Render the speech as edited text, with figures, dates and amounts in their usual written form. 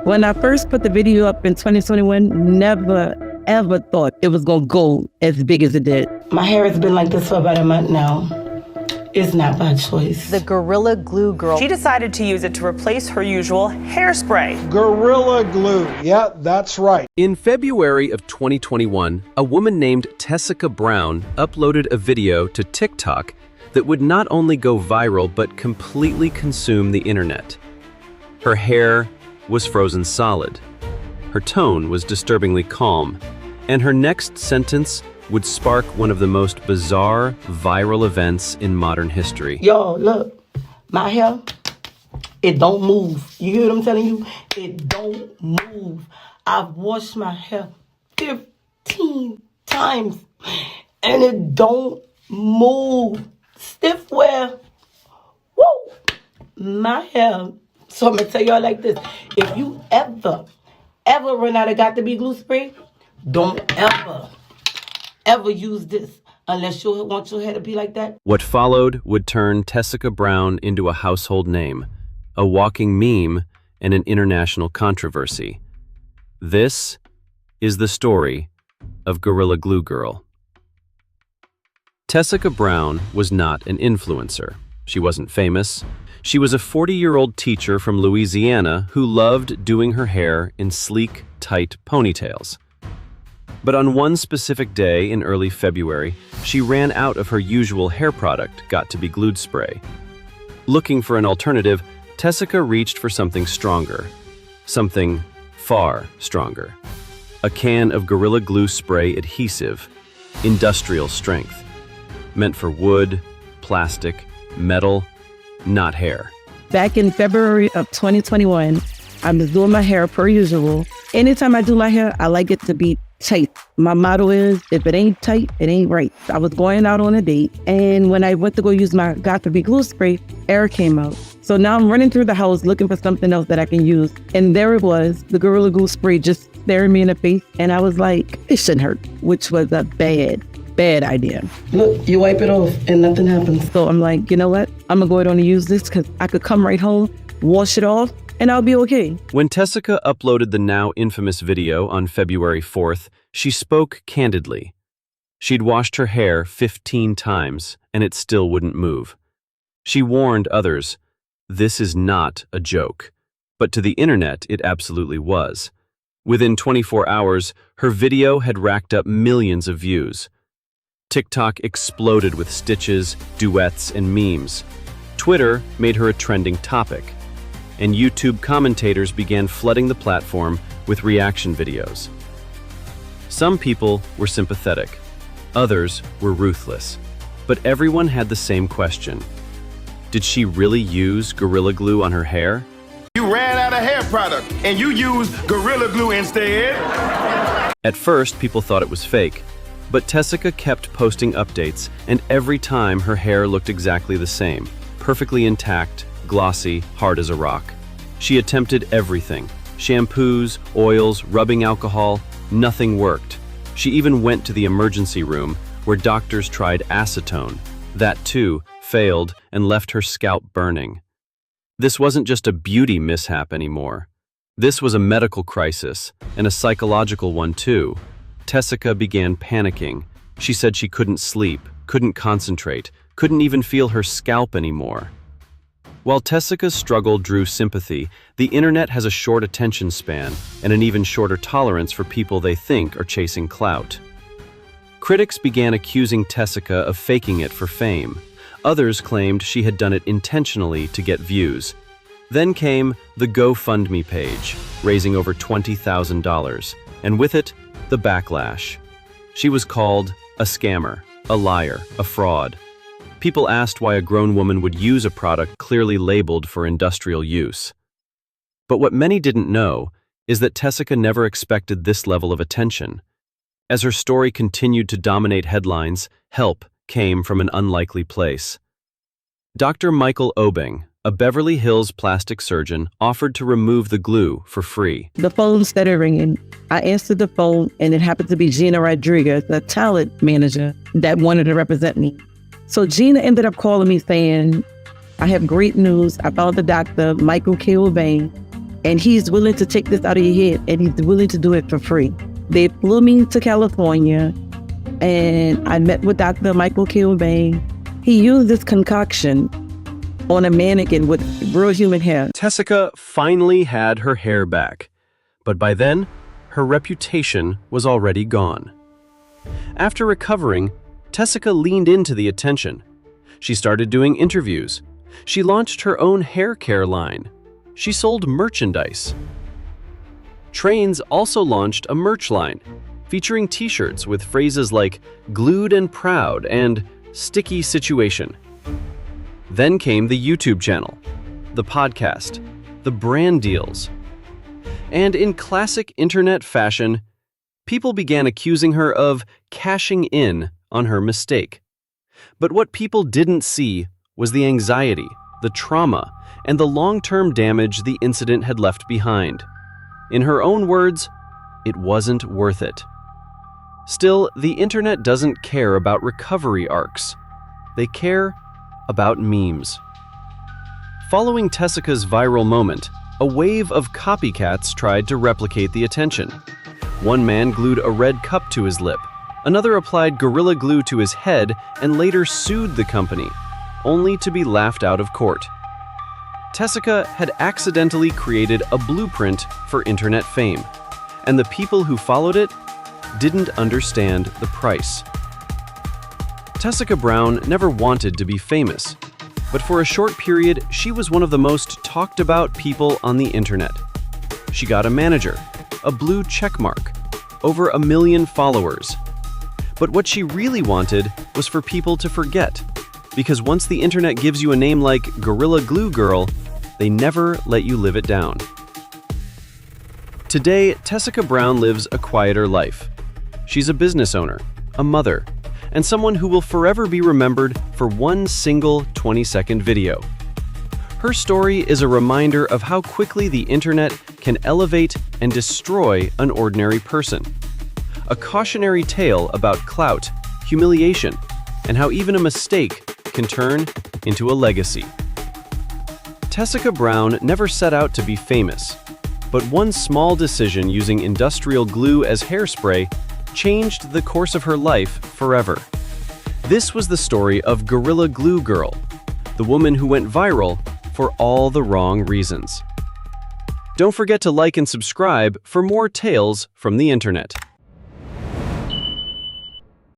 When I first put the video up in 2021, never, ever thought it was going to go as big as it did. My hair has been like this for about a month now. It's not by choice. The Gorilla Glue Girl. She decided to use it to replace her usual hairspray. Gorilla Glue. Yeah, that's right. In February of 2021, a woman named Tessica Brown uploaded a video to TikTok that would not only go viral but completely consume the internet. Her hair was frozen solid. Her tone was disturbingly calm, and her next sentence would spark one of the most bizarre viral events in modern history. Yo, look, my hair, it don't move. You hear what I'm telling you? It don't move. I've washed my hair 15 times, and it don't move. Stiff wear. Woo! My hair. So I'm going to tell y'all like this. If you ever run out of got-to-be glue spray, don't ever use this unless you want your hair to be like that. What followed would turn Tessica Brown into a household name, a walking meme, and an international controversy. This is the story of Gorilla Glue Girl. Tessica Brown was not an influencer. She wasn't famous. She was a 40-year-old teacher from Louisiana who loved doing her hair in sleek, tight ponytails. But on one specific day in early February, she ran out of her usual hair product, got-to-be glued spray. Looking for an alternative, Tessica reached for something stronger. Something far stronger. A can of Gorilla Glue spray adhesive, industrial strength. Meant for wood, plastic, metal, not hair. Back in February of 2021, I was doing my hair per usual. Anytime I do my hair, I like it to be tight. My motto is, if it ain't tight, it ain't right. I was going out on a date, and when I went to go use my got-to-be glue spray, air came out. So now I'm running through the house looking for something else that I can use. And there it was, the Gorilla Glue spray just staring me in the face. And I was like, it shouldn't hurt, which was a bad idea. Look, you wipe it off and nothing happens. So I'm like, you know what? I'm gonna go ahead and use this because I could come right home, wash it off, and I'll be okay. When Tessica uploaded the now infamous video on February 4th, she spoke candidly. She'd washed her hair 15 times, and it still wouldn't move. She warned others, this is not a joke. But to the internet, it absolutely was. Within 24 hours, her video had racked up millions of views. TikTok exploded with stitches, duets, and memes. Twitter made her a trending topic. And YouTube commentators began flooding the platform with reaction videos. Some people were sympathetic. Others were ruthless. But everyone had the same question. Did she really use Gorilla Glue on her hair? You ran out of hair product, and you used Gorilla Glue instead. At first, people thought it was fake. But Tessica kept posting updates, and every time her hair looked exactly the same, perfectly intact, glossy, hard as a rock. She attempted everything. Shampoos, oils, rubbing alcohol, nothing worked. She even went to the emergency room, where doctors tried acetone. That too failed and left her scalp burning. This wasn't just a beauty mishap anymore. This was a medical crisis, and a psychological one too. Tessica began panicking. She said she couldn't sleep, couldn't concentrate, couldn't even feel her scalp anymore. While Tessica's struggle drew sympathy, the internet has a short attention span and an even shorter tolerance for people they think are chasing clout. Critics began accusing Tessica of faking it for fame. Others claimed she had done it intentionally to get views. Then came the GoFundMe page, raising over $20,000, and with it, the backlash. She was called a scammer, a liar, a fraud. People asked why a grown woman would use a product clearly labeled for industrial use. But what many didn't know is that Tessica never expected this level of attention. As her story continued to dominate headlines, help came from an unlikely place. Dr. Michael Obeng, a Beverly Hills plastic surgeon, offered to remove the glue for free. The phone started ringing. I answered the phone, and it happened to be Gina Rodriguez, the talent manager that wanted to represent me. So Gina ended up calling me saying, I have great news. I found the doctor, Michael K. Obeng. And he's willing to take this out of your head, and he's willing to do it for free. They flew me to California, and I met with Dr. Michael Kilbane. He used this concoction on a mannequin with real human hair. Tessica finally had her hair back, but by then, her reputation was already gone. After recovering, Tessica leaned into the attention. She started doing interviews. She launched her own hair care line. She sold merchandise. Trains also launched a merch line, featuring t-shirts with phrases like "glued and proud" and "sticky situation." Then came the YouTube channel, the podcast, the brand deals. And in classic internet fashion, people began accusing her of cashing in on her mistake. But what people didn't see was the anxiety, the trauma, and the long-term damage the incident had left behind. In her own words, it wasn't worth it. Still, the internet doesn't care about recovery arcs. They care about memes. Following Tessica's viral moment, a wave of copycats tried to replicate the attention. One man glued a red cup to his lip. Another applied Gorilla Glue to his head and later sued the company, only to be laughed out of court. Tessica had accidentally created a blueprint for internet fame, and the people who followed it didn't understand the price. Tessica Brown never wanted to be famous, but for a short period, she was one of the most talked about people on the internet. She got a manager, a blue checkmark, over 1 million followers. But what she really wanted was for people to forget, because once the internet gives you a name like Gorilla Glue Girl, they never let you live it down. Today, Tessica Brown lives a quieter life. She's a business owner, a mother, and someone who will forever be remembered for one single 20-second video. Her story is a reminder of how quickly the internet can elevate and destroy an ordinary person. A cautionary tale about clout, humiliation, and how even a mistake can turn into a legacy. Tessica Brown never set out to be famous, but one small decision using industrial glue as hairspray changed the course of her life forever. This was the story of Gorilla Glue Girl, the woman who went viral for all the wrong reasons. Don't forget to like and subscribe for more tales from the internet.